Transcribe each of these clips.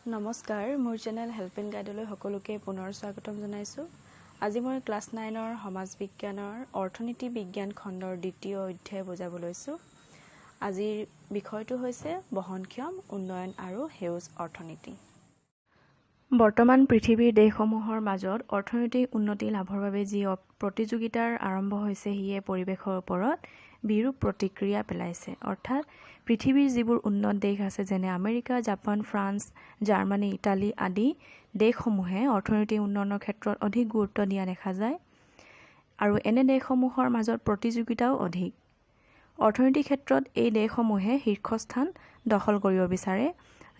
নমস্কাৰ, মোৰ channel help and গাইডলৈ সকলোকে পুনৰ স্বাগতম জনাইছোঁ। আজি মই ক্লাছ 9ৰ সমাজ বিজ্ঞানৰ অৰ্থনীতি বিজ্ঞান খণ্ডৰ দ্বিতীয় অধ্যায় বুজাব লৈছোঁ। আজিৰ বিষয়টো হৈছে বহনক্ষম উন্নয়ন আৰু সেউজ অৰ্থনীতি। বৰ্তমান পৃথিৱীৰ দেশসমূহৰ মাজত অৰ্থনৈতিক উন্নতি লাভৰ বাবে যি প্ৰতিযোগিতাৰ আৰম্ভ হৈছে সিয়ে পৰিৱেশৰ ওপৰত বিৰূপ প্ৰতিক্ৰিয়া পেলাইছে। অৰ্থাৎ পৃথিৱীৰ যিবোৰ উন্নত দেশ আছে যেনে America, Japan, France, Germany, Italy আদি দেশসমূহে অৰ্থনৈতিক উন্নয়নৰ ক্ষেত্ৰত অধিক গুৰুত্ব দিয়া দেখা যায় আৰু এনে দেশসমূহৰ মাজত প্ৰতিযোগিতাও অধিক। অৰ্থনৈতিক ক্ষেত্ৰত এই দেশসমূহে শীৰ্ষস্থান দখল কৰিব বিচাৰে,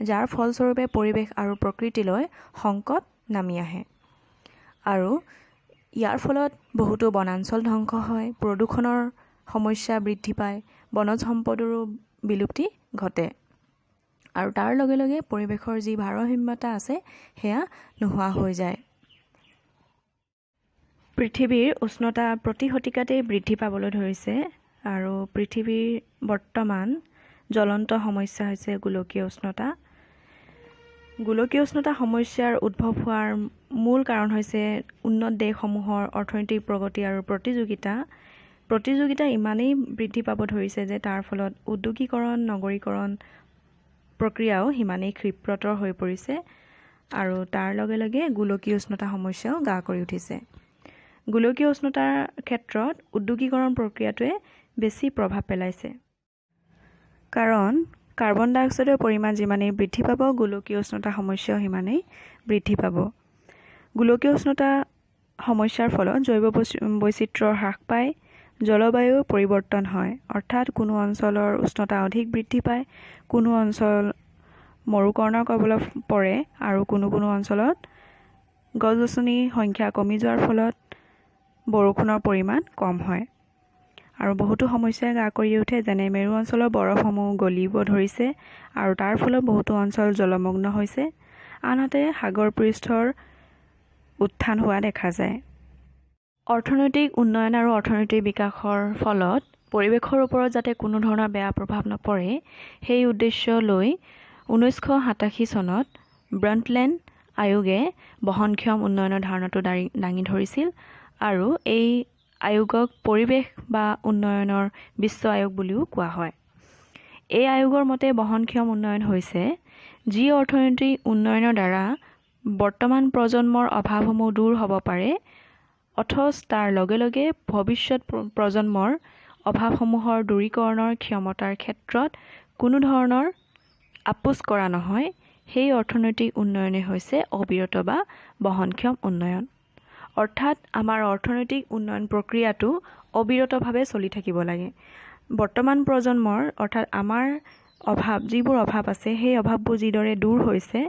যাৰ ফলস্বৰূপে পৰিৱেশ আৰু প্ৰকৃতিলৈ সংকট নামি আহে আৰু ইয়াৰ ফলত বহুতো বনাঞ্চল ধ্বংস হয়, প্ৰদূষণৰ সমস্যা বৃদ্ধি পায়, বনজ সম্পদৰো বিলুপ্তি ঘটে আৰু তাৰ লগে লগে পৰিৱেশৰ যি ভাৰসাম্যতা আছে সেয়া নোহোৱা হৈ যায়। পৃথিৱীৰ উষ্ণতা প্ৰতি শতিকাতেই বৃদ্ধি পাবলৈ ধৰিছে আৰু পৃথিৱীৰ বৰ্তমান জ্বলন্ত সমস্যা হৈছে গোলকীয় উষ্ণতা। গোলকীয় উষ্ণতা সমস্যাৰ উদ্ভৱ হোৱাৰ মূল কাৰণ হৈছে উন্নত দেশসমূহৰ অৰ্থনৈতিক প্ৰগতি আৰু প্ৰতিযোগিতা ইমানেই বৃদ্ধি পাব ধৰিছে যে তাৰ ফলত উদ্যোগীকৰণ, নগৰীকৰণ প্ৰক্ৰিয়াও সিমানেই ক্ষিপ্ৰতৰ হৈ পৰিছে আৰু তাৰ লগে লগে গোলকীয় উষ্ণতা সমস্যাও গা কৰি উঠিছে। গোলকীয় উষ্ণতাৰ ক্ষেত্ৰত উদ্যোগীকৰণ প্ৰক্ৰিয়াটোৱে বেছি প্ৰভাৱ পেলাইছে, কাৰণ কাৰ্বন ডাই অক্সাইডৰ পৰিমাণ যিমানেই বৃদ্ধি পাব গোলকীয় উষ্ণতা সমস্যাও সিমানেই বৃদ্ধি পাব। গোলকীয় উষ্ণতা সমস্যাৰ ফলত জৈৱ বৈচিত্ৰ্য হ্ৰাস পায়, জলবায়ু পৰিৱৰ্তন হয়, অৰ্থাৎ কোনো অঞ্চলৰ উষ্ণতা অধিক বৃদ্ধি পায়, কোনো অঞ্চল মৰুকৰণৰ কবলত পৰে আৰু কোনো অঞ্চলত গছ-গছনিৰ সংখ্যা কমি যোৱাৰ ফলত বৰষুণৰ পৰিমাণ কম হয় আৰু বহুতো সমস্যাই গা কৰি উঠে, যেনে মেৰু অঞ্চলৰ বৰফসমূহ গলিব ধৰিছে আৰু তাৰ ফলত বহুতো অঞ্চল জলমগ্ন হৈছে, আনহাতে সাগৰ পৃষ্ঠৰ উত্থান হোৱা দেখা যায়। অৰ্থনৈতিক উন্নয়ন আৰু অৰ্থনৈতিক বিকাশৰ ফলত পৰিৱেশৰ ওপৰত যাতে কোনো ধৰণৰ বেয়া প্ৰভাৱ নপৰে সেই উদ্দেশ্য লৈ 1987 চনত ব্ৰণ্ডটলেণ্ড আয়োগে বহনক্ষম উন্নয়নৰ ধাৰণাটো দাঙি ধৰিছিল আৰু এই আয়োগক পৰিৱেশ বা উন্নয়নৰ বিশ্ব আয়োগ বুলিও কোৱা হয়। এই আয়োগৰ মতে বহনক্ষম উন্নয়ন হৈছে যি অৰ্থনৈতিক উন্নয়নৰ দ্বাৰা বৰ্তমান প্ৰজন্মৰ অভাৱসমূহ দূৰ হ'ব পাৰে অথচ তাৰ লগে লগে ভৱিষ্যত প্ৰজন্মৰ অভাৱসমূহৰ দূৰীকৰণৰ ক্ষমতাৰ ক্ষেত্ৰত কোনো ধৰণৰ আপোচ কৰা নহয়, সেই অৰ্থনৈতিক উন্নয়নে হৈছে অবিৰত বা বহনক্ষম উন্নয়ন। অৰ্থাৎ আমাৰ অৰ্থনৈতিক উন্নয়ন প্ৰক্ৰিয়াটো অবিৰতভাৱে চলি থাকিব লাগে। বৰ্তমান প্ৰজন্মৰ অৰ্থাৎ আমাৰ যিবোৰ অভাৱ আছে সেই অভাৱবোৰ যিদৰে দূৰ হৈছে,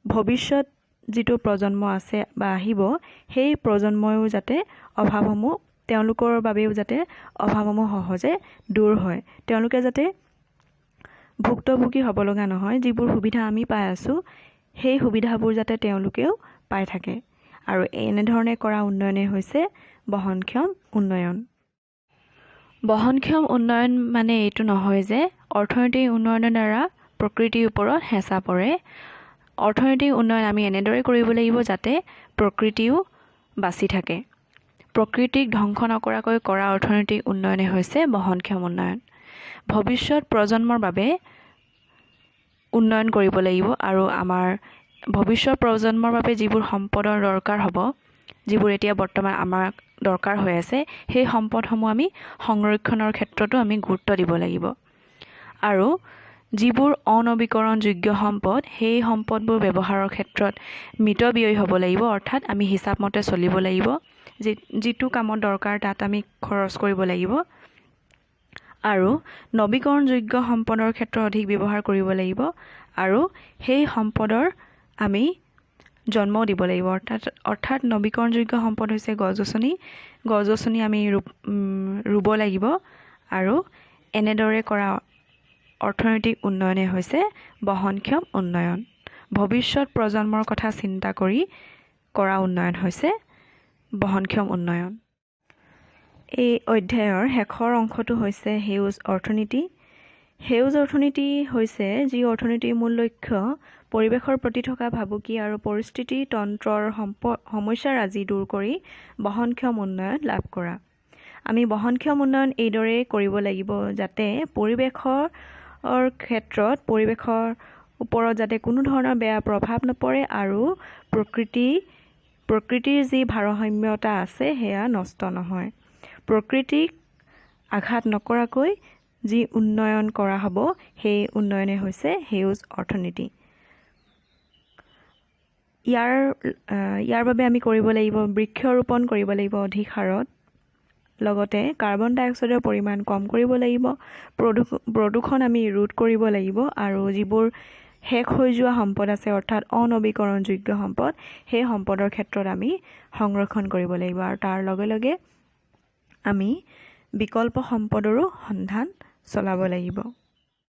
ভৱিষ্যত যিটো প্ৰজন্ম আছে বা আহিব সেই প্ৰজন্ময়ো যাতে অভাৱসমূহ তেওঁলোকৰ বাবেও যাতে অভাৱসমূহ সহজে দূৰ হয়, তেওঁলোকে যাতে ভুক্তভোগী হ'ব লগা নহয়, যিবোৰ সুবিধা আমি পাই আছোঁ সেই সুবিধাবোৰ যাতে তেওঁলোকেও পাই থাকে আৰু এনেধৰণে কৰা উন্নয়নেই হৈছে বহনক্ষম উন্নয়ন। বহনক্ষম উন্নয়ন মানে এইটো নহয় যে অৰ্থনৈতিক উন্নয়নৰ দ্বাৰা প্ৰকৃতিৰ ওপৰত হেঁচা পৰে। অৰ্থনৈতিক উন্নয়ন আমি এনেদৰে কৰিব লাগিব যাতে প্ৰকৃতিও বাচি থাকে। প্ৰকৃতিক ধ্বংস নকৰাকৈ কৰা অৰ্থনৈতিক উন্নয়নে হৈছে বহনক্ষম উন্নয়ন। ভৱিষ্যত প্ৰজন্মৰ বাবে উন্নয়ন কৰিব লাগিব আৰু আমাৰ ভৱিষ্যত প্ৰজন্মৰ বাবে যিবোৰ সম্পদৰ দৰকাৰ হ'ব, যিবোৰ এতিয়া বৰ্তমান আমাক দৰকাৰ হৈ আছে, সেই সম্পদসমূহ আমি সংৰক্ষণৰ ক্ষেত্ৰতো আমি গুৰুত্ব দিব লাগিব আৰু যিবোৰ অনবীকৰণযোগ্য সম্পদ সেই সম্পদবোৰ ব্যৱহাৰৰ ক্ষেত্ৰত মিতব্যয়ী হ'ব লাগিব, অৰ্থাৎ আমি হিচাপমতে চলিব লাগিব, যিটো কামত দৰকাৰ তাত আমি খৰচ কৰিব লাগিব আৰু নবীকৰণযোগ্য সম্পদৰ ক্ষেত্ৰত অধিক ব্যৱহাৰ কৰিব লাগিব আৰু সেই সম্পদৰ আমি জন্মও দিব লাগিব। অৰ্থাৎ নবীকৰণযোগ্য সম্পদ হৈছে গছ-গছনি আমি ৰুব লাগিব আৰু এনেদৰে কৰা অৰ্থনৈতিক উন্নয়নে হৈছে বহনক্ষম উন্নয়ন। ভৱিষ্যত প্ৰজন্মৰ কথা চিন্তা কৰি কৰা উন্নয়ন হৈছে বহনক্ষম উন্নয়ন। এই অধ্যায়ৰ শেষৰ অংশটো হৈছে সেউজ অৰ্থনীতি। সেউজ অৰ্থনীতি হৈছে যি অৰ্থনীতিৰ মূল লক্ষ্য পৰিৱেশৰ প্ৰতি থকা ভাবুকি আৰু পৰিস্থিতি তন্ত্ৰৰ সমস্যাৰাজি দূৰ কৰি বহনক্ষম উন্নয়ন লাভ কৰা। আমি বহনক্ষম উন্নয়ন এইদৰে কৰিব লাগিব যাতে পৰিৱেশৰ ক্ষেত্ৰত পৰিৱেশৰ ওপৰত যাতে কোনো ধৰণৰ বেয়া প্ৰভাৱ নপৰে আৰু প্ৰকৃতিৰ যি ভাৰসাম্যতা আছে সেয়া নষ্ট নহয়। প্ৰকৃতিক আঘাত নকৰাকৈ যি উন্নয়ন কৰা হ'ব সেই উন্নয়নে হৈছে সেউজ অৰ্থনীতি। ইয়াৰ বাবে আমি কৰিব লাগিব বৃক্ষৰোপণ কৰিব লাগিব অধিক হাৰত, লগতে কাৰ্বন ডাই অক্সাইডৰ পৰিমাণ কম কৰিব লাগিব, প্ৰদূষণ আমি ৰোধ কৰিব লাগিব আৰু যিবোৰ শেষ হৈ যোৱা সম্পদ আছে অৰ্থাৎ অনৱীকৰণযোগ্য সম্পদ সেই সম্পদৰ ক্ষেত্ৰত আমি সংৰক্ষণ কৰিব লাগিব আৰু তাৰ লগে লগে আমি বিকল্প সম্পদৰো সন্ধান চলাব লাগিব।